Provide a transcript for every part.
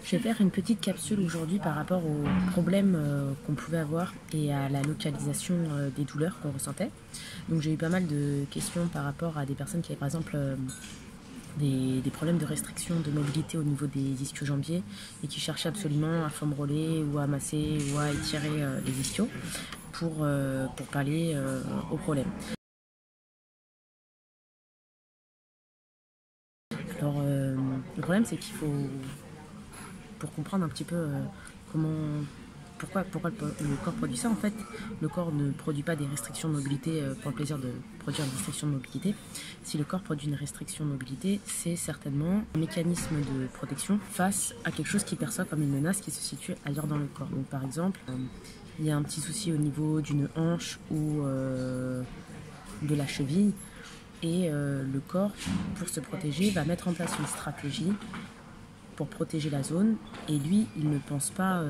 Je vais faire une petite capsule aujourd'hui par rapport aux problèmes qu'on pouvait avoir et à la localisation des douleurs qu'on ressentait. Donc j'ai eu pas mal de questions par rapport à des personnes qui avaient par exemple des problèmes de restriction de mobilité au niveau des ischio-jambiers et qui cherchaient absolument à foam roller ou à masser ou à étirer les ischios pour pallier au problème. Alors le problème c'est qu'il faut, pour comprendre un petit peu pourquoi le corps produit ça, en fait, le corps ne produit pas des restrictions de mobilité pour le plaisir de produire une restriction de mobilité. Si le corps produit une restriction de mobilité, c'est certainement un mécanisme de protection face à quelque chose qu'il perçoit comme une menace qui se situe ailleurs dans le corps. Donc par exemple, il y a un petit souci au niveau d'une hanche ou de la cheville, et le corps, pour se protéger, va mettre en place une stratégie pour protéger la zone, et lui, il ne pense pas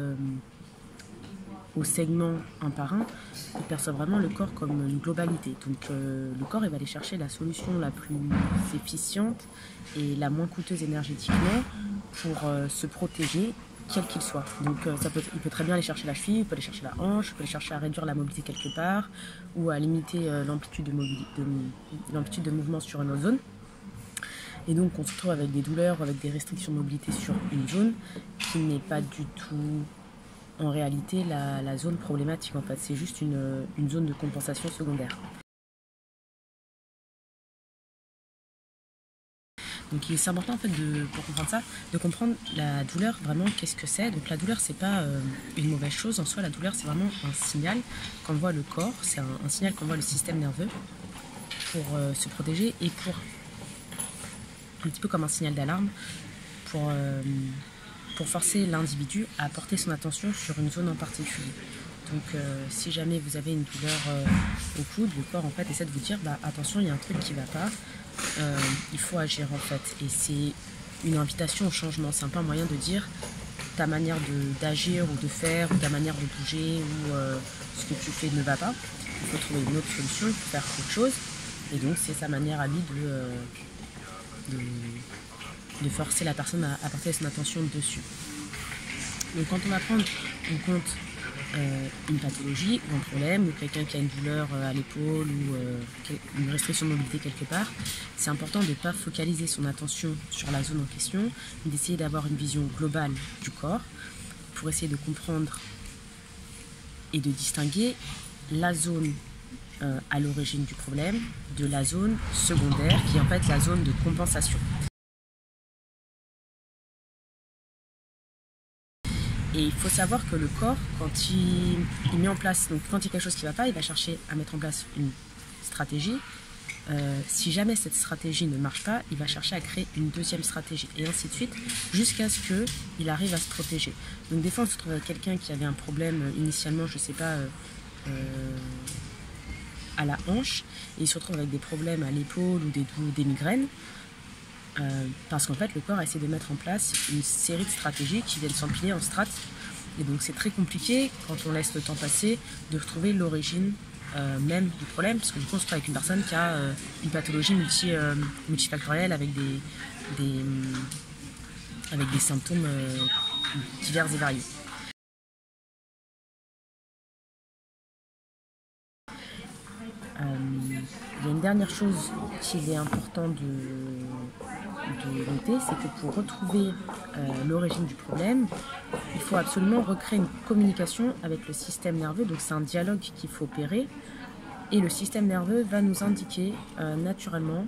au segment un par un, il perçoit vraiment le corps comme une globalité. Donc le corps, il va aller chercher la solution la plus efficiente et la moins coûteuse énergétiquement pour se protéger, quel qu'il soit. Donc il peut très bien aller chercher la cheville, il peut aller chercher la hanche, il peut aller chercher à réduire la mobilité quelque part ou à limiter l'amplitude de mouvement sur une autre zone. Et donc on se retrouve avec des douleurs, avec des restrictions de mobilité sur une zone qui n'est pas du tout en réalité la zone problématique. En fait, c'est juste une zone de compensation secondaire. Donc c'est important en fait pour comprendre ça, de comprendre la douleur vraiment qu'est-ce que c'est. Donc la douleur, c'est pas une mauvaise chose en soi. La douleur, c'est vraiment un signal qu'envoie le corps, c'est un signal qu'envoie le système nerveux pour se protéger et pour un petit peu comme un signal d'alarme pour forcer l'individu à porter son attention sur une zone en particulier. Donc si jamais vous avez une douleur au coude, le corps en fait essaie de vous dire attention, il y a un truc qui ne va pas, il faut agir en fait. Et c'est une invitation au changement, c'est un peu un moyen de dire ta manière d'agir ou de faire, ou ta manière de bouger, ou ce que tu fais ne va pas. Il faut trouver une autre solution, il faut faire autre chose. Et donc c'est sa manière à lui de forcer la personne à porter son attention dessus. Donc quand on va prendre en compte une pathologie ou un problème, ou quelqu'un qui a une douleur à l'épaule ou une restriction de mobilité quelque part, c'est important de ne pas focaliser son attention sur la zone en question, mais d'essayer d'avoir une vision globale du corps pour essayer de comprendre et de distinguer la zone à l'origine du problème de la zone secondaire qui est en fait la zone de compensation. Et il faut savoir que le corps, quand il met en place, donc quand il y a quelque chose qui ne va pas, il va chercher à mettre en place une stratégie. Si jamais cette stratégie ne marche pas, il va chercher à créer une deuxième stratégie, et ainsi de suite, jusqu'à ce qu'il arrive à se protéger. Donc des fois, on se retrouve avec quelqu'un qui avait un problème initialement, je ne sais pas, à la hanche, et il se retrouve avec des problèmes à l'épaule ou des migraines. Parce qu'en fait le corps essaie de mettre en place une série de stratégies qui viennent s'empiler en strates, et donc c'est très compliqué quand on laisse le temps passer de retrouver l'origine même du problème, parce que du coup on se retrouve avec une personne qui a une pathologie multifactorielle avec des symptômes divers et variés. Il y a une dernière chose qu'il est important de noter, c'est que pour retrouver l'origine du problème, il faut absolument recréer une communication avec le système nerveux. Donc c'est un dialogue qu'il faut opérer, et le système nerveux va nous indiquer naturellement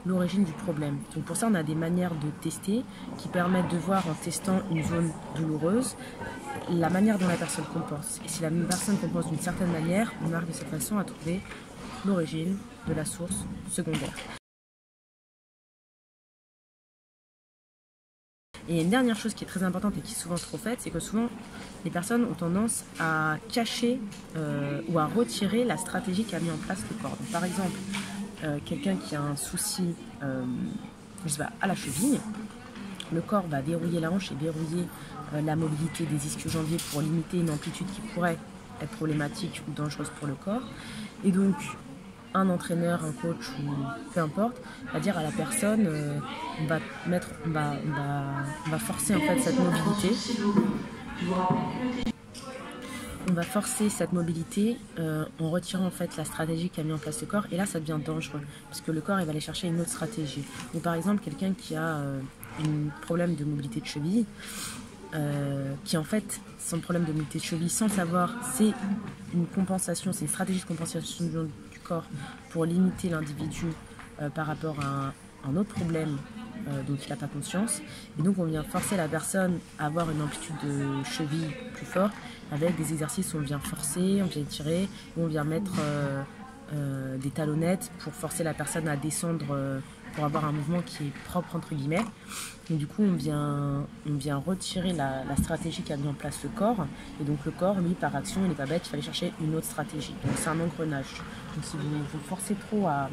l'origine du problème. Donc pour ça, on a des manières de tester qui permettent de voir, en testant une zone douloureuse, la manière dont la personne compense. Et si la personne compense d'une certaine manière, on arrive de cette façon à trouver l'origine de la source secondaire. Et une dernière chose qui est très importante et qui est souvent trop faite, c'est que souvent les personnes ont tendance à cacher ou à retirer la stratégie qu'a mis en place le corps. Donc, par exemple, quelqu'un qui a un souci à la cheville, le corps va verrouiller la hanche et verrouiller la mobilité des ischio-jambiers pour limiter une amplitude qui pourrait être problématique ou dangereuse pour le corps. Et donc un entraîneur, un coach ou peu importe, va dire à la personne, on va forcer en fait cette mobilité. On va forcer cette mobilité en retirant en fait la stratégie qu'a mis en place le corps, et là ça devient dangereux parce que le corps il va aller chercher une autre stratégie. Ou par exemple quelqu'un qui a un problème de mobilité de cheville, qui en fait son problème de mobilité de cheville sans le savoir, c'est une compensation, c'est une stratégie de compensation du corps pour limiter l'individu par rapport à un autre problème dont il n'a pas conscience. Et donc on vient forcer la personne à avoir une amplitude de cheville plus forte avec des exercices où on vient forcer, on vient tirer, où on vient mettre des talonnettes pour forcer la personne à descendre pour avoir un mouvement qui est propre entre guillemets. Et du coup on vient retirer la stratégie qu'a mis en place le corps, et donc le corps lui par action il n'est pas bête, il fallait chercher une autre stratégie. Donc c'est un engrenage. Donc si vous forcez trop à...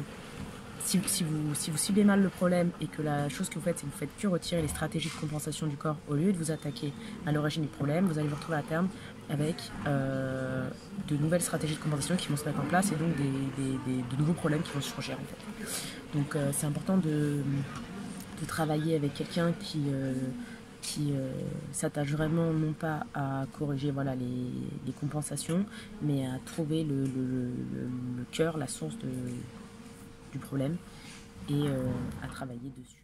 Si vous ciblez mal le problème et que la chose que vous faites, c'est que vous faites que retirer les stratégies de compensation du corps au lieu de vous attaquer à l'origine du problème, vous allez vous retrouver à terme avec de nouvelles stratégies de compensation qui vont se mettre en place, et donc de nouveaux problèmes qui vont surgir en fait. Donc c'est important de travailler avec quelqu'un qui s'attache vraiment non pas à corriger voilà, les compensations, mais à trouver le cœur, la source du problème, et à travailler dessus.